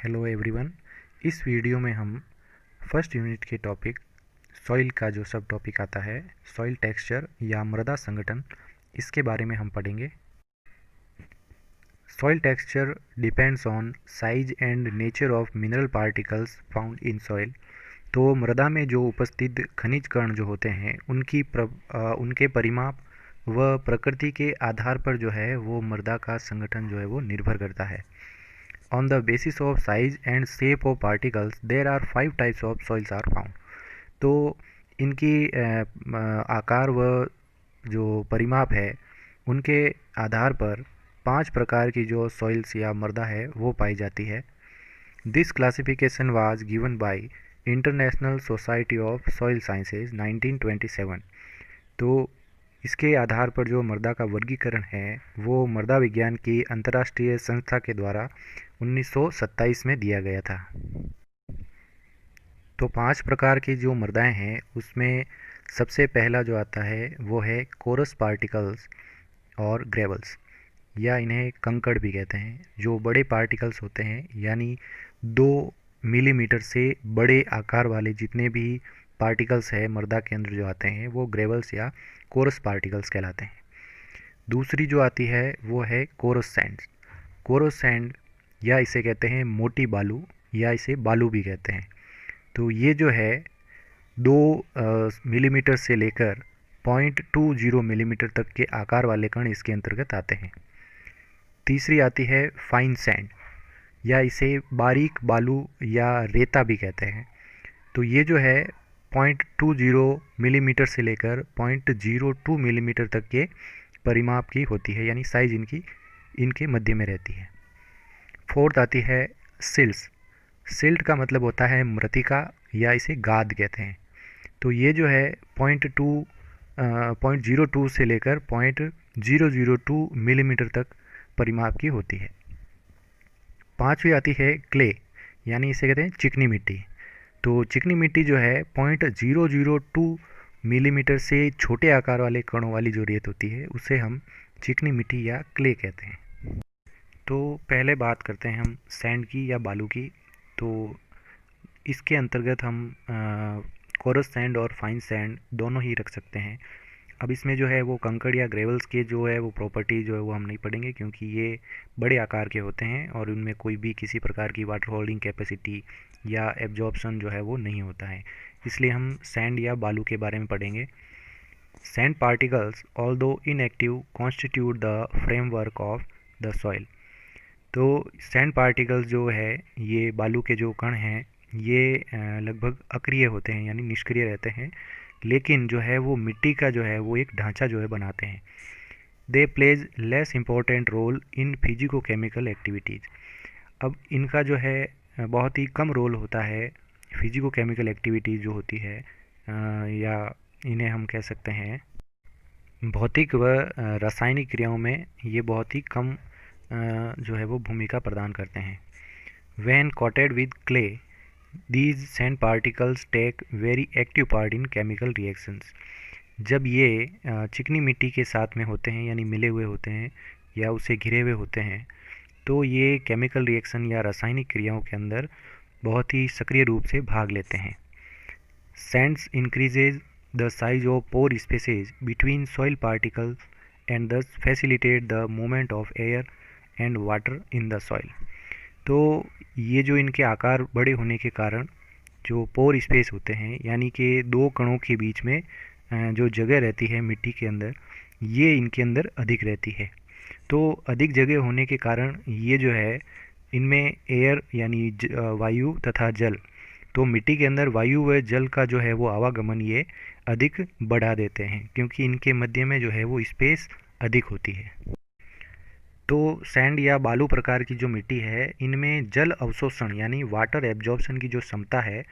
Hello everyone. इस video में हम फर्स्ट यूनिट के टॉपिक सॉइल का जो सब टॉपिक आता है, सॉइल टेक्सचर या मृदा संगठन, इसके बारे में हम पढ़ेंगे। Soil texture depends on size and nature of mineral particles found in soil. तो मृदा में जो उपस्थित खनिज कण जो होते हैं उनके परिमाप व प्रकृति के आधार पर जो है वो मृदा का संगठन जो है वो निर्भर करता है। On the basis of size and shape of particles, there are 5 types of soils are found। तो इनकी आकार व जो परिमाप है उनके आधार पर 5 प्रकार की जो सॉइल्स या मृदा है वो पाई जाती है। This classification was given by international society of soil sciences 1927। तो इसके आधार पर जो मृदा का वर्गीकरण है वो मृदा विज्ञान की अंतर्राष्ट्रीय संस्था के द्वारा 1927 में दिया गया था। तो 5 प्रकार की जो मृदाएं हैं उसमें सबसे पहला जो आता है वो है कोरस पार्टिकल्स और ग्रेवल्स, या इन्हें कंकड़ भी कहते हैं। जो बड़े पार्टिकल्स होते हैं यानी 2 मिलीमीटर से बड़े आकार वाले जितने भी पार्टिकल्स है मृदा के अंदर जो आते हैं वो ग्रेवल्स या कोरस पार्टिकल्स कहलाते हैं। दूसरी जो आती है वो है कोरस सैंड। कोरस सैंड या इसे कहते हैं मोटी बालू या इसे बालू भी कहते हैं। तो ये जो है 2 मिलीमीटर से लेकर 0.20 मिलीमीटर तक के आकार वाले कण इसके अंतर्गत आते हैं। तीसरी आती है फाइन सैंड या इसे बारीक बालू या रेता भी कहते हैं। तो ये जो है 0.20 मिलीमीटर से लेकर 0.02 मिलीमीटर तक के परिमाप की होती है, यानी साइज इनके मध्य में रहती है। फोर्थ आती है सिल्स। सिल्ट का मतलब होता है मृतिका या इसे गाद कहते हैं। तो ये जो है 0.02 से लेकर 0.002 मिलीमीटर तक परिमाप की होती है। पांचवी आती है क्ले, यानी इसे कहते हैं चिकनी मिट्टी। तो चिकनी मिट्टी जो है 0.002 मिलीमीटर से छोटे आकार वाले कणों वाली जो रेत होती है उसे हम चिकनी मिट्टी या क्ले कहते हैं। तो पहले बात करते हैं हम सैंड की या बालू की। तो इसके अंतर्गत हम कोरस सैंड और फाइन सैंड दोनों ही रख सकते हैं। अब इसमें जो है वो कंकड़ या ग्रेवल्स के जो है वो प्रॉपर्टी जो है वो हम नहीं पढ़ेंगे, क्योंकि ये बड़े आकार के होते हैं और उनमें कोई भी किसी प्रकार की वाटर होल्डिंग कैपेसिटी या एब्जॉर्प्शन जो है वो नहीं होता है। इसलिए हम सैंड या बालू के बारे में पढ़ेंगे। Sand particles although inactive constitute the framework of the soil. तो सैंड पार्टिकल्स जो है ये बालू के जो कण हैं ये लगभग अक्रिय होते हैं यानी निष्क्रिय रहते हैं, लेकिन जो है वो मिट्टी का जो है वो एक ढांचा जो है बनाते हैं। They plays less important role in physico chemical activities. अब इनका जो है बहुत ही कम रोल होता है फिजिको केमिकल एक्टिविटीज़ जो होती है, या इन्हें हम कह सकते हैं भौतिक व रासायनिक क्रियाओं में ये बहुत ही कम जो है वो भूमिका प्रदान करते हैं। When coated with clay, these sand particles take very active part in chemical reactions। जब ये चिकनी मिट्टी के साथ में होते हैं यानी मिले हुए होते हैं या उसे घिरे हुए होते हैं तो ये केमिकल रिएक्शन या रासायनिक क्रियाओं के अंदर बहुत ही सक्रिय रूप से भाग लेते हैं। Sands increases the size of pore spaces between soil particles and thus facilitate the movement of air and water in the soil। तो ये जो इनके आकार बड़े होने के कारण जो पोर स्पेस होते हैं यानी कि 2 कणों के बीच में जो जगह रहती है मिट्टी के अंदर ये इनके अंदर अधिक रहती है। तो अधिक जगह होने के कारण ये जो है इनमें एयर यानी वायु तथा जल, तो मिट्टी के अंदर वायु व जल का जो है वो आवागमन ये अधिक बढ़ा देते हैं, क्योंकि इनके मध्य में जो है वो स्पेस अधिक होती है। तो सैंड या बालू प्रकार की जो मिट्टी है इनमें जल अवशोषण यानी वाटर एब्जॉर्प्शन की जो क्षमता है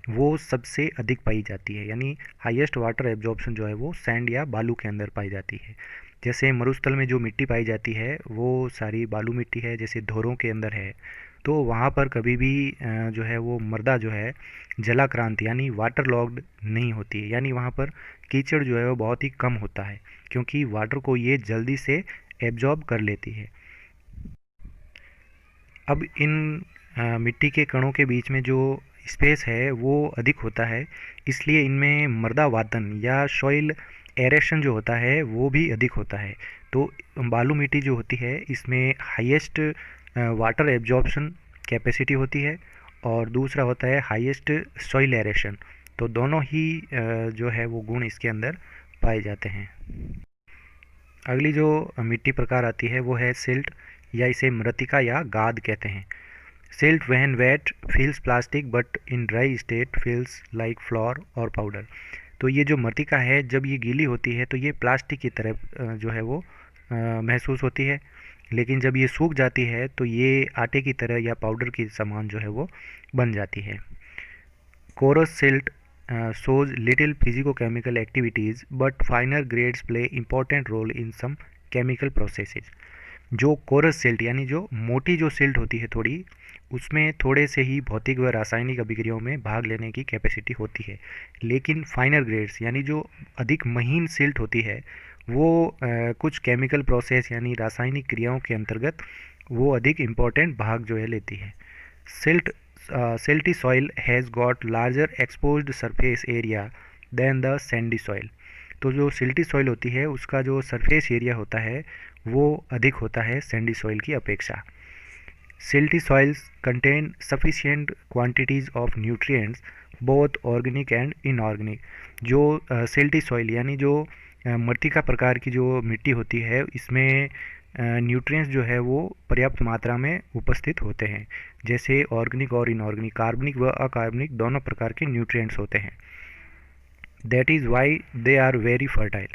वो सबसे अधिक पाई जाती है, यानी हाईएस्ट वाटर एब्जॉर्प्शन जो है वो सैंड या बालू के अंदर पाई जाती है। जैसे मरुस्थल में जो मिट्टी पाई जाती है वो सारी बालू मिट्टी है, जैसे धोरों के अंदर है, तो वहाँ पर कभी भी जो है वो मृदा जो है जलाक्रांत यानी वाटर लॉग्ड नहीं होती है, यानी वहाँ पर कीचड़ जो है वो बहुत ही कम होता है, क्योंकि वाटर को ये जल्दी से एब्जॉर्ब कर लेती है। अब इन मिट्टी के कणों के बीच में जो स्पेस है वो अधिक होता है, इसलिए इनमें मृदा वातन या सॉइल एरेशन जो होता है वो भी अधिक होता है। तो बालू मिट्टी जो होती है इसमें हाईएस्ट वाटर एब्जॉर्प्शन कैपेसिटी होती है, और दूसरा होता है हाईएस्ट सॉइल एरेशन। तो दोनों ही जो है वो गुण इसके अंदर पाए जाते हैं। अगली जो मिट्टी प्रकार आती है वो है सिल्ट, या इसे मृतिका या गाद कहते हैं। Silt when wet feels plastic but in dry state feels like flour और पाउडर। तो ये जो मृतिका है जब ये गीली होती है तो ये प्लास्टिक की तरह जो है वो महसूस होती है, लेकिन जब ये सूख जाती है तो ये आटे की तरह या पाउडर की समान जो है वो बन जाती है। Coarse silt shows little physicochemical activities but finer grades play important role in some chemical processes। जो कोरस सिल्ट यानी जो मोटी जो सिल्ट होती है थोड़ी, उसमें थोड़े से ही भौतिक व रासायनिक अभिक्रियाओं में भाग लेने की कैपेसिटी होती है, लेकिन फाइनर ग्रेड्स यानी जो अधिक महीन सिल्ट होती है वो कुछ केमिकल प्रोसेस यानी रासायनिक क्रियाओं के अंतर्गत वो अधिक इम्पोर्टेंट भाग जो है लेती है। Silt silty soil has got larger exposed surface area than the sandy soil। तो जो सिल्टी सॉइल होती है उसका जो सरफेस एरिया होता है वो अधिक होता है सैंडी सॉइल की अपेक्षा। Silty soils contain sufficient quantities of nutrients both organic and inorganic. जो सिल्टी सॉइल यानी जो मृतिका प्रकार की जो मिट्टी होती है इसमें न्यूट्रिएंट्स जो है वो पर्याप्त मात्रा में उपस्थित होते हैं, जैसे ऑर्गेनिक और इनऑर्गेनिक, कार्बनिक व अकार्बनिक दोनों प्रकार के न्यूट्रिएंट्स होते हैं। That is why they are very fertile.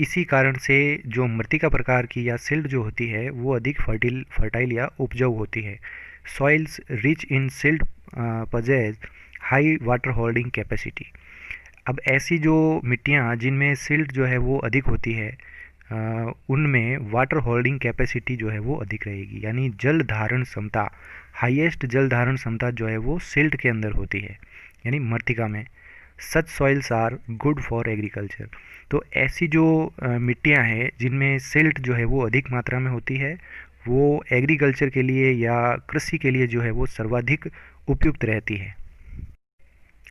इसी कारण से जो मृतिका प्रकार की या सिल्ट जो होती है वो अधिक फर्टाइल या उपजाऊ होती है। Soils rich in silt पजेज high water holding capacity. अब ऐसी जो मिट्टियाँ जिनमें सिल्ट जो है वो अधिक होती है उनमें वाटर होल्डिंग कैपेसिटी जो है वो अधिक रहेगी, यानी जल धारण क्षमता, हाईएस्ट जल धारण क्षमता जो है वो सिल्ट के अंदर होती है, यानी मृतिका में। Such soils are good for agriculture. तो ऐसी जो मिट्टियाँ हैं जिनमें सिल्ट जो है वो अधिक मात्रा में होती है वो एग्रीकल्चर के लिए या कृषि के लिए जो है वो सर्वाधिक उपयुक्त रहती है।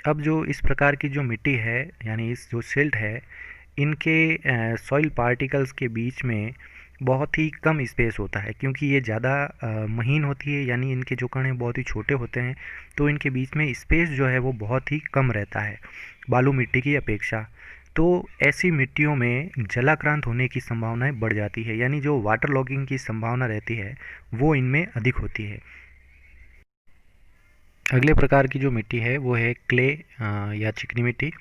अब जो इस प्रकार की जो मिट्टी है यानी इस जो सिल्ट है इनके सॉइल पार्टिकल्स के बीच में बहुत ही कम स्पेस होता है, क्योंकि ये ज़्यादा महीन होती है यानी इनके जो कण हैं बहुत ही छोटे होते हैं, तो इनके बीच में स्पेस जो है वो बहुत ही कम रहता है बालू मिट्टी की अपेक्षा। तो ऐसी मिट्टियों में जलाक्रांत होने की संभावनाएं बढ़ जाती है, यानी जो वाटर लॉगिंग की संभावना रहती है वो इनमें अधिक होती है। अगले प्रकार की जो मिट्टी है वो है क्ले या चिकनी मिट्टी।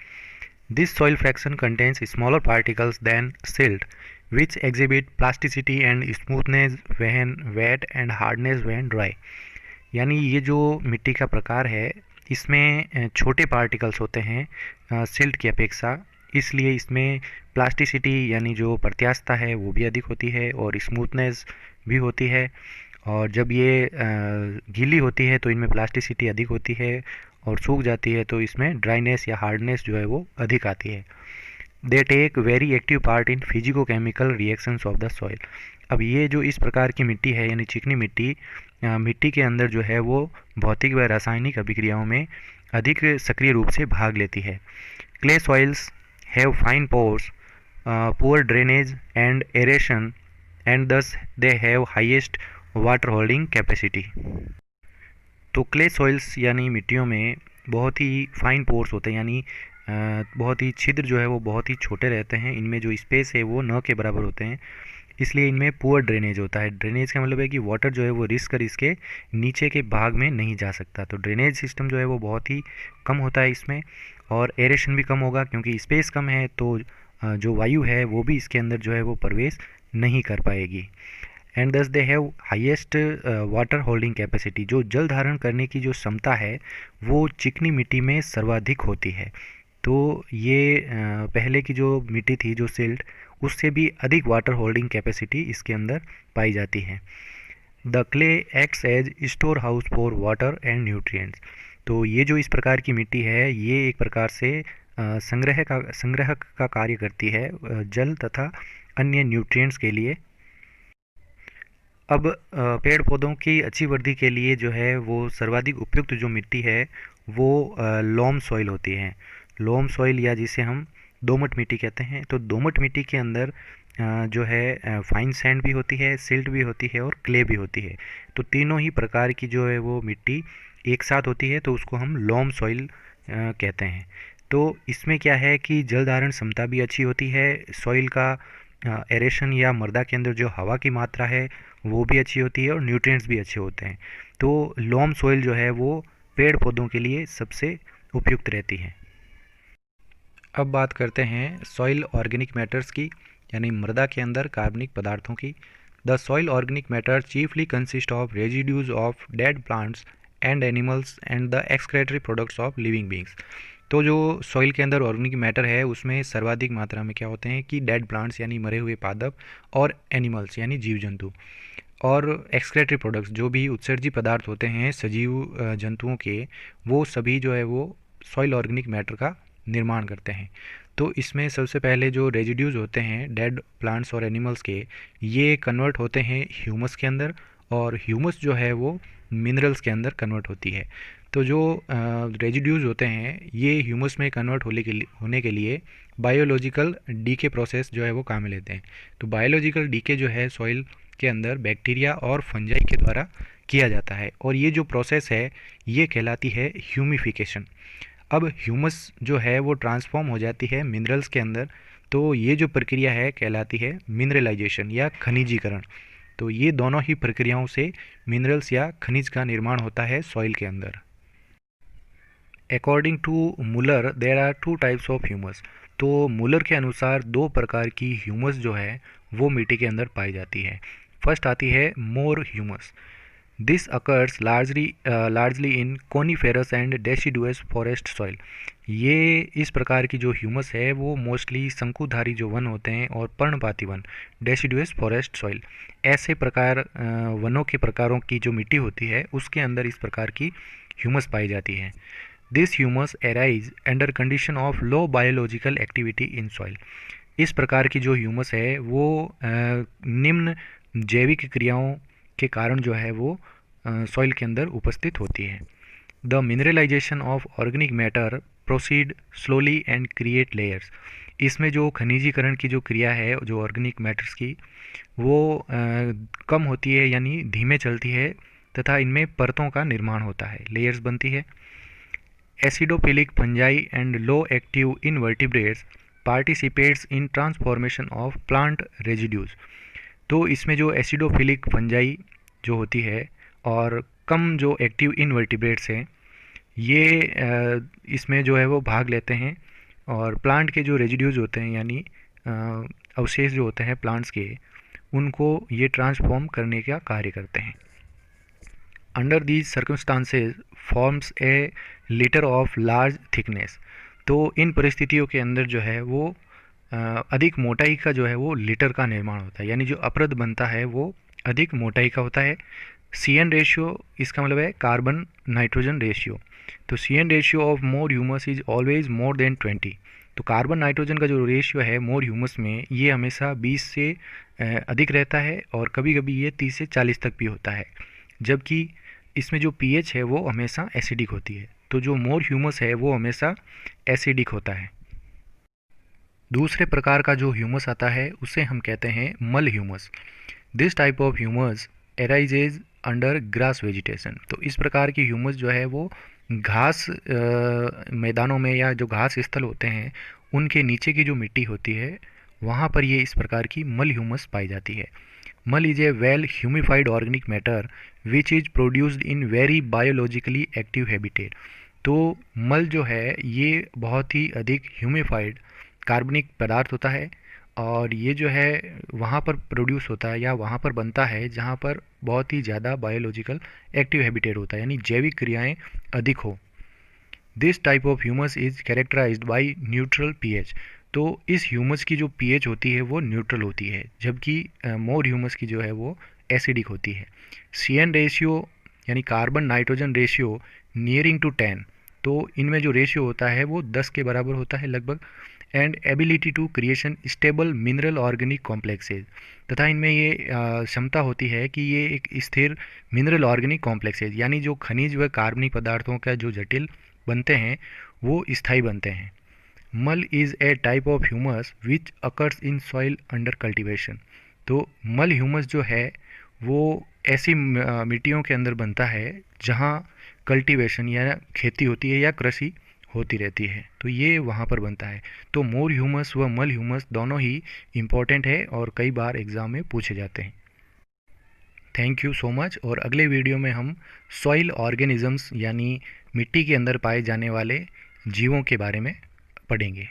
This soil fraction contains smaller particles than silt, which exhibit plasticity and smoothness when wet and hardness when dry। यानी ये जो मिट्टी का प्रकार है इसमें छोटे पार्टिकल्स होते हैं सिल्ट की अपेक्षा, इसलिए इसमें प्लास्टिसिटी यानी जो प्रत्यास्थता है वो भी अधिक होती है और स्मूथनेस भी होती है। और जब ये गीली होती है तो इनमें प्लास्टिसिटी अधिक होती है, और सूख जाती है तो इसमें ड्राइनेस या हार्डनेस जो है वो अधिक आती है। They take very active part in physico chemical reactions of the soil. अब ये जो इस प्रकार की मिट्टी है यानी चिकनी मिट्टी, मिट्टी के अंदर जो है वो भौतिक व रासायनिक अभिक्रियाओं में अधिक सक्रिय रूप से भाग लेती है। Clay soils have fine pores, poor drainage and aeration and thus they have highest water holding capacity. तो क्ले सॉइल्स यानी मिट्टियों में बहुत ही फाइन पोर्स होते हैं, यानी बहुत ही छिद्र जो है वो बहुत ही छोटे रहते हैं, इनमें जो स्पेस है वो न के बराबर होते हैं, इसलिए इनमें पुअर ड्रेनेज होता है। ड्रेनेज का मतलब है कि वाटर जो है वो रिस कर इसके नीचे के भाग में नहीं जा सकता, तो ड्रेनेज सिस्टम जो है वो बहुत ही कम होता है इसमें, और एरेशन भी कम होगा क्योंकि स्पेस कम है, तो जो वायु है वो भी इसके अंदर जो है वो प्रवेश नहीं कर पाएगी। And thus they have highest water holding capacity. जो जल धारण करने की जो क्षमता है वो चिकनी मिट्टी में सर्वाधिक होती है। तो ये पहले की जो मिट्टी थी जो सिल्ट, उससे भी अधिक वाटर होल्डिंग कैपेसिटी इसके अंदर पाई जाती है। The clay acts as store house for water and nutrients. तो ये जो इस प्रकार की मिट्टी है ये एक प्रकार से संग्रहक का कार्य करती है जल तथा अन्य न्यूट्रिएंट्स के लिए। अब पेड़ पौधों की अच्छी वृद्धि के लिए जो है वो सर्वाधिक उपयुक्त जो मिट्टी है वो लोम सॉइल होती है। लोम सॉइल या जिसे हम दोमट मिट्टी कहते हैं। तो दोमट मिट्टी के अंदर जो है फाइन सैंड भी होती है, सिल्ट भी होती है और क्ले भी होती है। तो तीनों ही प्रकार की जो है वो मिट्टी एक साथ होती है, तो उसको हम लोम सॉइल कहते हैं। तो इसमें क्या है कि जल धारण क्षमता भी अच्छी होती है, सॉइल का एरेशन या मृदा के अंदर जो हवा की मात्रा है वो भी अच्छी होती है और न्यूट्रिएंट्स भी अच्छे होते हैं। तो लोम सॉइल जो है वो पेड़ पौधों के लिए सबसे उपयुक्त रहती है। अब बात करते हैं सॉइल ऑर्गेनिक मैटर्स की, यानी मृदा के अंदर कार्बनिक पदार्थों की। The soil organic matter chiefly consist of residues of dead plants and animals and the excretory products of living beings. तो जो सॉइल के अंदर ऑर्गेनिक मैटर है उसमें सर्वाधिक मात्रा में क्या होते हैं कि डेड प्लांट्स यानी मरे हुए पादप, और एनिमल्स यानी जीव जंतु, और एक्सक्रेटरी प्रोडक्ट्स जो भी उत्सर्जी पदार्थ होते हैं सजीव जंतुओं के, वो सभी जो है वो सॉइल ऑर्गेनिक मैटर का निर्माण करते हैं। तो इसमें सबसे पहले जो रेजिड्यूज होते हैं डेड प्लांट्स और एनिमल्स के, ये कन्वर्ट होते हैं ह्यूमस के अंदर, और ह्यूमस जो है वो मिनरल्स के अंदर कन्वर्ट होती है। तो जो रेजिड्यूज होते हैं ये ह्यूमस में कन्वर्ट होने के लिए बायोलॉजिकल डीके प्रोसेस जो है वो काम में लेते हैं। तो बायोलॉजिकल डीके जो है सॉइल के अंदर बैक्टीरिया और फंजाई के द्वारा किया जाता है, और ये जो प्रोसेस है ये कहलाती है ह्यूमिफिकेशन। अब ह्यूमस जो है वो ट्रांसफॉर्म हो जाती है मिनरल्स के अंदर, तो ये जो प्रक्रिया है कहलाती है मिनरलाइजेशन या खनिजीकरण। तो ये दोनों ही प्रक्रियाओं से मिनरल्स या खनिज का निर्माण होता है सॉइल के अंदर। According to Muller there are two types of humus. तो मुलर के अनुसार दो प्रकार की ह्यूमस जो है वो मिट्टी के अंदर पाई जाती है। फर्स्ट आती है mor humus. This occurs largely in coniferous and deciduous forest soil. ये इस प्रकार की जो ह्यूमस है वो मोस्टली शंकुधारी जो वन होते हैं और पर्णपाती वन, डेसिडुअस फॉरेस्ट सॉइल, ऐसे प्रकार वनों के प्रकारों की जो मिट्टी होती है उसके अंदर इस प्रकार की ह्यूमस पाई जाती है। This humus arise under condition of low biological activity in soil. इस प्रकार की जो ह्यूमस है वो निम्न जैविक क्रियाओं के कारण जो है वो सॉइल के अंदर उपस्थित होती है। The mineralization of organic matter proceed slowly and create layers. इसमें जो खनिजीकरण की जो क्रिया है जो ऑर्गेनिक मैटर्स की वो कम होती है यानी धीमे चलती है, तथा इनमें परतों का निर्माण होता है, लेयर्स बनती है। Acidophilic fungi and low active invertebrates participates in transformation of plant residues. तो इसमें जो एसिडोफिलिक फंजाई जो होती है और कम जो एक्टिव इनवर्टिब्रेट्स हैं ये इसमें जो है वो भाग लेते हैं, और प्लांट के जो रेजिड्यूज होते हैं यानी अवशेष जो होते हैं प्लांट्स के, उनको ये ट्रांसफॉर्म करने का कार्य करते हैं। Under these circumstances forms a litre of large thickness. तो इन परिस्थितियों के अंदर जो है वो अधिक मोटाई का जो है वो लिटर का निर्माण होता है, यानी जो अपरद बनता है वो अधिक मोटाई का होता है। सी एन रेशियो इसका मतलब है कार्बन नाइट्रोजन रेशियो। तो C N ratio of mor humus is always more than 20। तो कार्बन नाइट्रोजन का जो रेशियो है मोर ह्यूमस में ये हमेशा 20 से अधिक रहता है, और कभी कभी ये 30 से 40 तक भी होता है। जबकि इसमें जो पीएच है वो हमेशा एसिडिक होती है। तो जो मोर ह्यूमस है वो हमेशा एसिडिक होता है। दूसरे प्रकार का जो ह्यूमस आता है उसे हम कहते हैं मल humus. This type of humus arises under grass vegetation. तो इस प्रकार की ह्यूमस जो है वो घास मैदानों में या जो घास स्थल होते हैं उनके नीचे की जो मिट्टी होती है वहाँ पर ये इस प्रकार की मल ह्यूमस पाई जाती है। Mull is a well humified organic matter which is produced in very biologically active habitat. तो मल जो है ये बहुत ही अधिक ह्यूमिफाइड कार्बनिक पदार्थ होता है, और ये जो है वहाँ पर प्रोड्यूस होता है या वहाँ पर बनता है जहाँ पर बहुत ही ज़्यादा बायोलॉजिकल एक्टिव हैबिटेट होता है, यानी जैविक क्रियाएं अधिक हो। This type of humus is characterized by neutral pH. तो इस ह्यूमस की जो पीएच होती है वो न्यूट्रल होती है, जबकि मोर ह्यूमस की जो है वो एसिडिक होती है। सी एन रेशियो यानी carbon nitrogen ratio nearing to 10। तो इनमें जो रेशियो होता है वो 10 के बराबर होता है लगभग। And ability to creation stable mineral organic complexes, तथा इनमें ये क्षमता होती है कि ये एक स्थिर मिनरल ऑर्गेनिक कॉम्प्लेक्सेज यानी जो खनिज व कार्बनिक पदार्थों का जो जटिल बनते हैं वो स्थायी बनते हैं। मल is a type of humus which occurs in soil under cultivation. तो मल ह्यूमस जो है वो ऐसी मिट्टियों के अंदर बनता है जहाँ कल्टीवेशन या खेती होती है या कृषि होती रहती है, तो ये वहाँ पर बनता है। तो मोर ह्यूमस व मल ह्यूमस दोनों ही इम्पॉर्टेंट है और कई बार एग्ज़ाम में पूछे जाते हैं। Thank you so much. और अगले वीडियो में हम सॉइल ऑर्गेनिजम्स यानी मिट्टी के अंदर पाए जाने वाले जीवों के बारे में पढ़ेंगे।